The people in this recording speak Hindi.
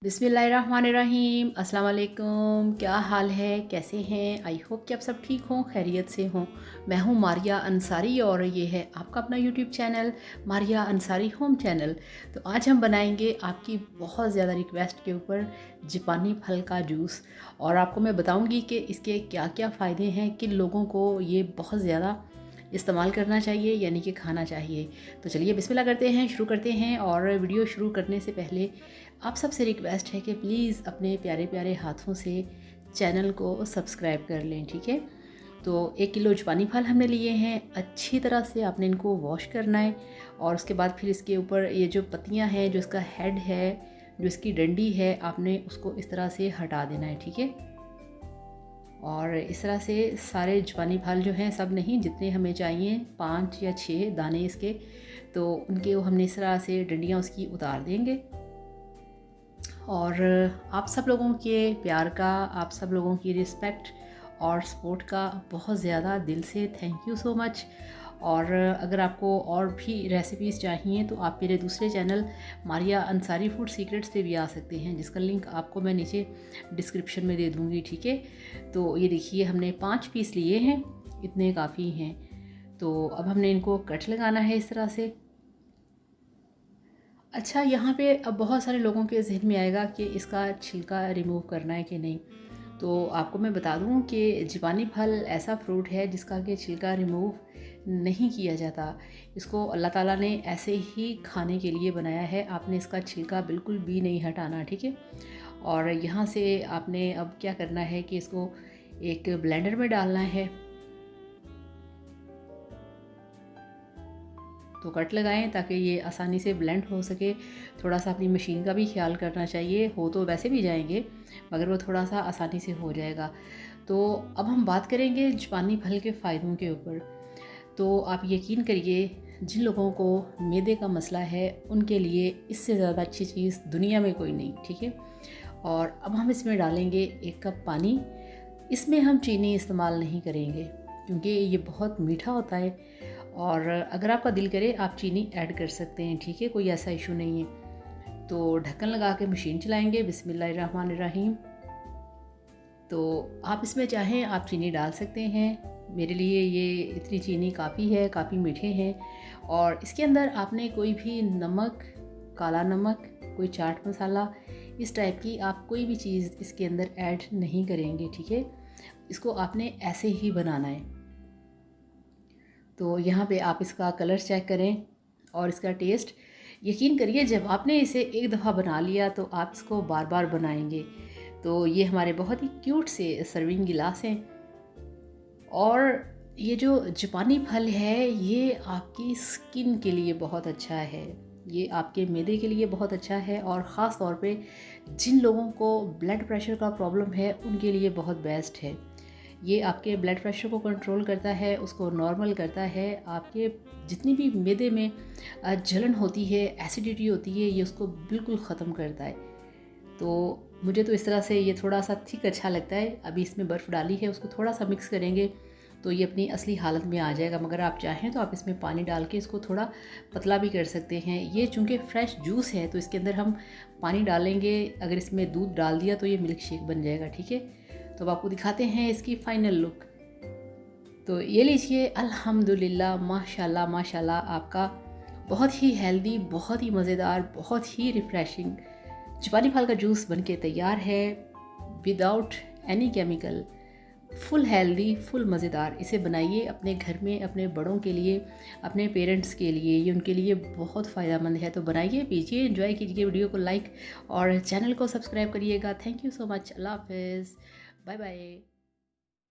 बिस्मिल्लाहिर्रहमानिर्रहीम। अस्सलाम वालेकुम। क्या हाल है, कैसे हैं? आई होप कि आप सब ठीक हों, खैरियत से हों। मैं हूं मारिया अंसारी और ये है आपका अपना YouTube channel Maria Ansari home channel. तो आज हम बनाएंगे आपकी बहुत ज़्यादा रिक्वेस्ट के ऊपर जापानी फल का जूस, और आपको मैं बताऊंगी कि इसके क्या क्या फ़ायदे हैं, किन लोगों को ये बहुत ज़्यादा इस्तेमाल करना चाहिए यानी कि खाना चाहिए। तो चलिए बिस्मिल्लाह करते हैं, शुरू करते हैं। और वीडियो शुरू करने से पहले आप सबसे रिक्वेस्ट है कि प्लीज़ अपने प्यारे प्यारे हाथों से चैनल को सब्सक्राइब कर लें, ठीक है। तो 1 किलो जापानी फल हमने लिए हैं। अच्छी तरह से आपने इनको वॉश करना है, और उसके बाद फिर इसके ऊपर ये जो पत्तियां हैं, जो इसका हेड है, जो इसकी डंडी है, आपने उसको इस तरह से हटा देना है, ठीक है। और इस तरह से सारे जापानी फल जो हैं, सब नहीं, जितने हमें चाहिए 5 या 6 दाने इसके, तो उनके हमने इस तरह से डंडियाँ उसकी उतार देंगे। और आप सब लोगों के प्यार का, आप सब लोगों की रिस्पेक्ट और सपोर्ट का बहुत ज़्यादा दिल से थैंक यू सो मच। और अगर आपको और भी रेसिपीज़ चाहिए तो आप मेरे दूसरे channel Maria Ansari food secrets पे भी आ सकते हैं, जिसका लिंक आपको मैं नीचे डिस्क्रिप्शन में दे दूँगी, ठीक है। तो ये देखिए, हमने 5 पीस लिए हैं, इतने काफ़ी हैं। तो अब हमने इनको कट लगाना है इस तरह से। अच्छा, यहाँ पे अब बहुत सारे लोगों के जहन में आएगा कि इसका छिलका रिमूव करना है कि नहीं। तो आपको मैं बता दूँ कि जापानी फल ऐसा फ्रूट है जिसका कि छिलका रिमूव नहीं किया जाता। इसको अल्लाह ताला ने ऐसे ही खाने के लिए बनाया है। आपने इसका छिलका बिल्कुल भी नहीं हटाना, ठीक है। और यहाँ से आपने अब क्या करना है कि इसको एक ब्लेंडर में डालना है। तो कट लगाएं ताकि ये आसानी से ब्लेंड हो सके। थोड़ा सा अपनी मशीन का भी ख्याल करना चाहिए, हो तो वैसे भी जाएंगे मगर वो थोड़ा सा आसानी से हो जाएगा। तो अब हम बात करेंगे जापानी फल के फ़ायदों के ऊपर। तो आप यकीन करिए, जिन लोगों को मैदे का मसला है उनके लिए इससे ज़्यादा अच्छी चीज़ दुनिया में कोई नहीं, ठीक है। और अब हम इसमें डालेंगे 1 कप पानी। इसमें हम चीनी इस्तेमाल नहीं करेंगे क्योंकि ये बहुत मीठा होता है, और अगर आपका दिल करे आप चीनी ऐड कर सकते हैं, ठीक है, कोई ऐसा इशू नहीं है। तो ढक्कन लगा के मशीन चलाएंगे। बिस्मिल्लाहिर्रहमानिर्रहीम। तो आप इसमें चाहें आप चीनी डाल सकते हैं। मेरे लिए ये इतनी चीनी काफ़ी है, काफ़ी मीठे हैं। और इसके अंदर आपने कोई भी नमक, काला नमक, कोई चाट मसाला, इस टाइप की आप कोई भी चीज़ इसके अंदर ऐड नहीं करेंगे, ठीक है। इसको आपने ऐसे ही बनाना है। तो यहाँ पे आप इसका कलर चेक करें और इसका टेस्ट। यकीन करिए, जब आपने इसे एक दफ़ा बना लिया तो आप इसको बार बार बनाएंगे। तो ये हमारे बहुत ही क्यूट से सर्विंग गिलास हैं। और ये जो जापानी फल है ये आपकी स्किन के लिए बहुत अच्छा है, ये आपके मैदे के लिए बहुत अच्छा है, और ख़ास तौर पे जिन लोगों को ब्लड प्रेशर का प्रॉब्लम है उनके लिए बहुत बेस्ट है। ये आपके ब्लड प्रेशर को कंट्रोल करता है, उसको नॉर्मल करता है। आपके जितनी भी मैदे में जलन होती है, एसिडिटी होती है, ये उसको बिल्कुल ख़त्म करता है। तो मुझे तो इस तरह से ये थोड़ा सा थिक अच्छा लगता है। अभी इसमें बर्फ़ डाली है, उसको थोड़ा सा मिक्स करेंगे तो ये अपनी असली हालत में आ जाएगा। मगर आप चाहें तो आप इसमें पानी डाल के इसको थोड़ा पतला भी कर सकते हैं। ये चूँकि फ़्रेश जूस है तो इसके अंदर हम पानी डालेंगे, अगर इसमें दूध डाल दिया तो ये मिल्क शेक बन जाएगा, ठीक है। तो अब आपको दिखाते हैं इसकी फ़ाइनल लुक। तो ये लीजिए, अल्हम्दुलिल्लाह, माशाल्लाह माशाल्लाह, आपका बहुत ही हेल्दी, बहुत ही मज़ेदार, बहुत ही रिफ़्रेशिंग जापानी फल का जूस बनके तैयार है, without any chemical. Full healthy, full मज़ेदार। इसे बनाइए अपने घर में, अपने बड़ों के लिए, अपने पेरेंट्स के लिए, ये उनके लिए बहुत फ़ायदेमंद है। तो बनाइए, पीजिए, एंजॉय कीजिए। वीडियो को लाइक और चैनल को सब्सक्राइब करिएगा। Thank you so much. अल्लाह हाफ़िज़, बाय बाय।